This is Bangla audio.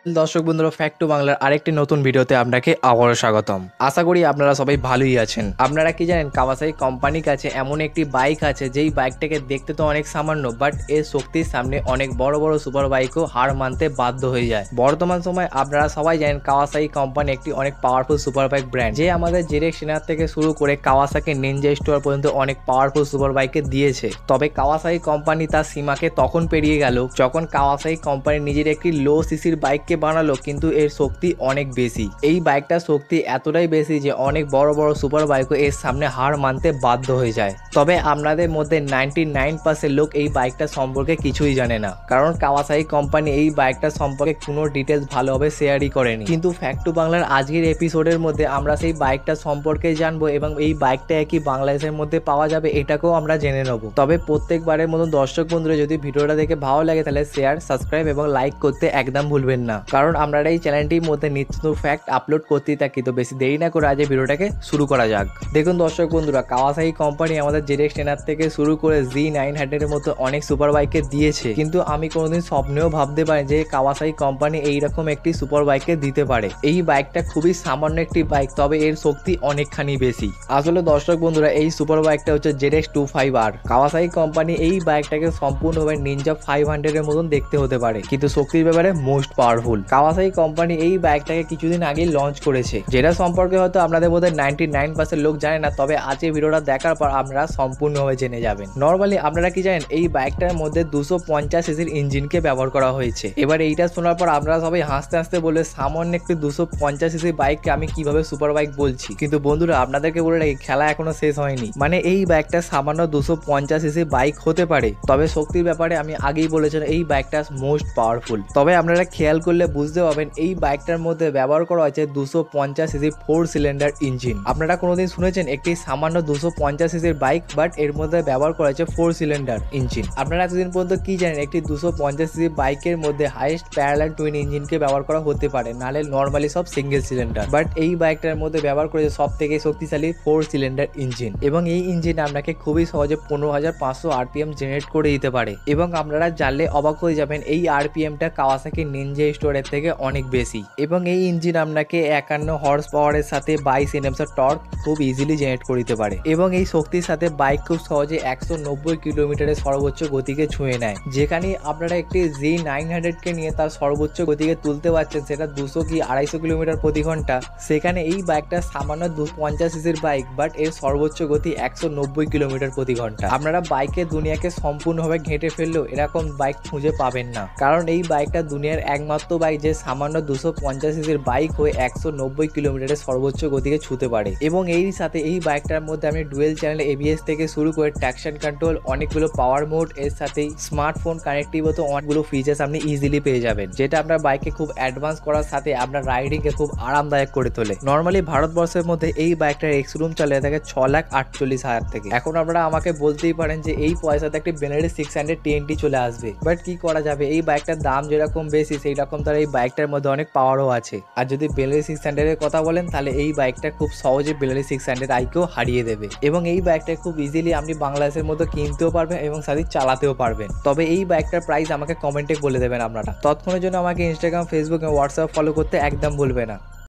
দর্শক বন্ধুরা ফ্যাক্ট টু বাংলার আরেকটি নতুন ভিডিওতে আপনাকে আবারও স্বাগতম। আশা করি আপনারা সবাই ভালোই আছেন। আপনারা কি জানেন কাওয়াসাকি কোম্পানির কাছে এমন একটি বাইক আছে যেই বাইকটাকে দেখতে তো অনেক সামান্য, বাট এর শক্তির সামনে অনেক বড় বড় সুপার বাইকও হার মানতে বাধ্য হয়ে যায়। বর্তমান সময় আপনারা সবাই জানেন কাওয়াসাকি কোম্পানি একটি অনেক পাওয়ারফুল সুপার বাইক ব্র্যান্ড, যে আমাদের জেরেক্স সেনার থেকে শুরু করে কাওয়াসাকি নিনজা স্টোর পর্যন্ত অনেক পাওয়ারফুল সুপার বাইকে দিয়েছে। তবে কাওয়াসাকি কোম্পানি তার সীমাকে তখন পেরিয়ে গেল যখন কাওয়াসাকি কোম্পানি নিজের একটি লো সিসির বাইককে বানালো, কিন্তু এর শক্তি অনেক বেশি। এই বাইকটার শক্তি এতটাই বেশি যে অনেক বড় বড় সুপার বাইকও এর সামনে হার মানতে বাধ্য হয়ে যায়। তবে আপনাদের মধ্যে 99% লোক এই বাইকটা সম্পর্কে কিছুই জানে না, কারণ কাওয়াসাকি কোম্পানি এই বাইকটা সম্পর্কে কোনো ডিটেলস ভালোভাবে শেয়ারই করেনি। কিন্তু ফ্যাক্ট টু বাংলার আজকের এপিসোডের মধ্যে আমরা সেই বাইকটা সম্পর্কে জানবো এবং এই বাইকটা কি বাংলাদেশের মধ্যে পাওয়া যাবে এটাকেও আমরা জেনে নেব। তবে প্রত্যেকবারের মতন দর্শক বন্ধুরা যদি ভিডিওটা দেখে ভালো লাগে তাহলে শেয়ার, সাবস্ক্রাইব এবং লাইক করতে একদম ভুলবেন না, কারণ আমরা এই চ্যানেলটির মধ্যে নিত্য ফ্যাক্ট আপলোড করতেই থাকি। তো বেশি দেরি না করে আজ এই ভিডিওটাকে শুরু করা যাক। দেখুন দর্শক বন্ধুরা, কাওয়াসাকি কোম্পানি আমাদের জেরেক্স টেনার থেকে শুরু করে Z900 এর মতো অনেক সুপার বাইকে দিয়েছে, কিন্তু আমি কোনোদিন স্বপ্নেও ভাবতে পারি যে কাওয়াসাকি কোম্পানি এইরকম একটি সুপার বাইকে দিতে পারে। এই বাইকটা খুবই সামান্য একটি বাইক, তবে এর শক্তি অনেকখানি বেশি। আসলে দর্শক বন্ধুরা, এই সুপার বাইকটা হচ্ছে ZX 25R। কাওয়াসাকি কোম্পানি এই বাইকটাকে সম্পূর্ণভাবে নিনজা 500 এর মতন দেখতে হতে পারে, কিন্তু শক্তির ব্যাপারে মোস্ট পাওয়ারফুল। কাওয়াসাকি কোম্পানি এই বাইকটাকে কিছুদিন আগে লঞ্চ করেছে, যেটা সম্পর্কে হয়তো আপনাদের মধ্যে 99% লোক জানে না, তবে আজকে ভিডিওটা দেখার পর আপনারা সম্পূর্ণভাবে জেনে যাবেন। নর্মালি আপনারা কি জানেন এই বাইকটার মধ্যে 250 সিসির ইঞ্জিনকে ব্যবহার করা হয়েছে। এবার এইটা শোনার পর আপনারা সবাই হাসতে হাসতে বলবে সামান্য একটি 250 সিসির বাইককে আমি কিভাবে সুপার বাইক বলছি। কিন্তু বন্ধুরা আপনাদেরকে বলে রাখি, খেলা এখনো শেষ হয়নি। মানে এই বাইকটা সামান্য 250 সিসি বাইক হতে পারে, তবে শক্তির ব্যাপারে আমি আগেই বলেছিলাম এই বাইকটা মোস্ট পাওয়ারফুল। তবে আপনারা খেয়াল করলে বুঝতে পারবেন এই বাইকটার মধ্যে ব্যবহার করা হয়েছে 250 সিসি 4 সিলিন্ডার ইঞ্জিন। আপনারা কোনোদিন শুনেছেন একটি সামান্য 250 সিসির বাইক বাট এর মধ্যে ব্যবহার করা হয়েছে 4 সিলিন্ডার ইঞ্জিন? আপনারা এতদিন পর্যন্ত কি জানেন একটি 250 সিসি বাইকের মধ্যে হাইয়েস্ট প্যারালাল টুইন ইঞ্জিনকে ব্যবহার করা হতে পারে, নাহলে নর্মালি সব সিঙ্গেল সিলিন্ডার। বাট এই বাইকটার মধ্যে ব্যবহার করেছে সব থেকে শক্তিশালী 4 সিলিন্ডার ইঞ্জিন, এবং এই ইঞ্জিন আপনাকে খুবই সহজে 15,500 RPM জেনারেট করে দিতে পারে। এবং আপনারা জানলে অবাক হয়ে যাবেন এই RPMটা কাওয়াসাকি নিনজা স্টোরের থেকে অনেক বেশি, এবং এই ইঞ্জিন আপনাকে 51 হর্স পাওয়ারের সাথে 22 NM টর্ক খুব ইজিলি জেনারেট করে দিতে পারে। এবং এই শক্তির সাথে বাইক খুব সহজে 190 কিলোমিটারের সর্বোচ্চ গতিকে ছুঁয়ে নেয়, যেখানে আপনারা একটি Z900 কে নিয়ে তার সর্বোচ্চ গতিকে তুলতে পারছেন সেটা 200 কি 250 কিলোমিটার প্রতি ঘন্টা। সেখানে এই বাইকটা সামান্য 250 সিসির বাইক, বাট এর সর্বোচ্চ গতি 190 কিলোমিটার প্রতি ঘন্টা। আপনারা বাইকের দুনিয়াকে সম্পূর্ণভাবে ঘেঁটে ফেললেও এরকম বাইক খুঁজে পাবেন না, কারণ এই বাইকটা দুনিয়ার একমাত্র বাইক যে সামান্য 250 সিসির বাইক হয়ে 190 কিলোমিটারের সর্বোচ্চ গতিকে ছুঁতে পারে। এবং এই সাথে এই বাইকটার মধ্যে আপনি ডুয়েল চ্যানেল ABS থেকে শুরু করে ট্র্যাকশন কন্ট্রোল, অনেকগুলো পাওয়ার মোড, এর সাথেই স্মার্টফোন কানেক্টিভ তো অনেকগুলো ফিচার্স আপনি ইজিলি পেয়ে যাবেন, যেটা আপনার বাইকে খুব অ্যাডভান্স করার সাথে আপনার রাইডিং কে খুব আরামদায়ক করে তোলে। নর্মালি ভারতবর্ষের মধ্যে এই বাইকটার এক্সরুম চলে থাকে 6,48,000 থেকে। এখন আপনারা আমাকে বলতেই পারেন যে এই পয়সাতে একটি বেনেলি 600 TNT চলে আসবে, বাট কি করা যাবে, এই বাইকটার দাম যেরকম বেশি সেই রকম তার এই বাইকটার মধ্যে অনেক পাওয়ারও আছে। আর যদি বেনেলি 600 এর কথা বলেন তাহলে এই বাইকটা খুব সহজে বেনেলি 600 আইকেও হারিয়ে দেবে। এবং এই বাইকটা খুব ইজিলি আপনি বাংলাদেশের মধ্যে কিনতেও পারবেন এবং সাথে চালাতেও পারবেন। তবে এই বাইকটার প্রাইস আমাকে কমেন্টে বলে দেবেন আপনারা। তৎক্ষণের জন্য আমাকে ইনস্টাগ্রাম, ফেসবুক এবং হোয়াটসঅ্যাপ ফলো করতে একদম ভুলবে না।